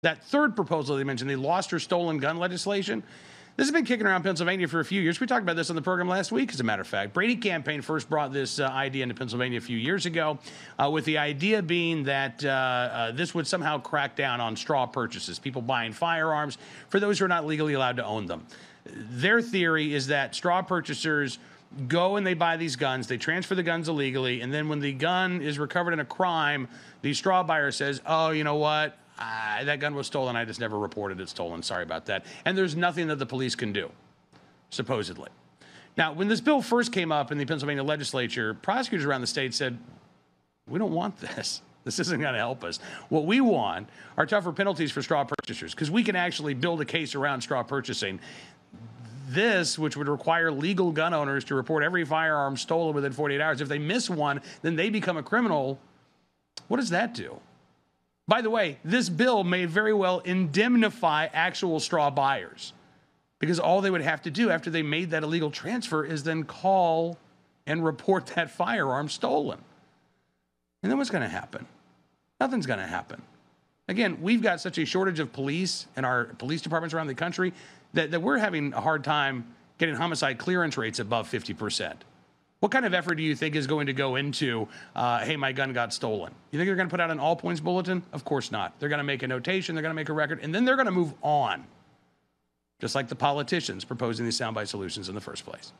That third proposal they mentioned, the lost or stolen gun legislation, this has been kicking around Pennsylvania for a few years. We talked about this on the program last week, as a matter of fact. Brady campaign first brought this idea into Pennsylvania a few years ago, with the idea being that this would somehow crack down on straw purchases, people buying firearms for those who are not legally allowed to own them. Their theory is that straw purchasers go and they buy these guns, they transfer the guns illegally, and then when the gun is recovered in a crime, the straw buyer says, oh, you know what? That gun was stolen. I just never reported it stolen. Sorry about that. And there's nothing that the police can do, supposedly. Now, when this bill first came up in the Pennsylvania legislature, prosecutors around the state said, we don't want this. This isn't going to help us. What we want are tougher penalties for straw purchasers, because we can actually build a case around straw purchasing. This, which would require legal gun owners to report every firearm stolen within 48 hours. If they miss one, then they become a criminal. What does that do? By the way, this bill may very well indemnify actual straw buyers, because all they would have to do after they made that illegal transfer is then call and report that firearm stolen. And then what's going to happen? Nothing's going to happen. Again, we've got such a shortage of police in our police departments around the country that we're having a hard time getting homicide clearance rates above 50%. What kind of effort do you think is going to go into, hey, my gun got stolen? You think they're going to put out an all-points bulletin? Of course not. They're going to make a notation, they're going to make a record, and then they're going to move on, just like the politicians proposing these soundbite solutions in the first place.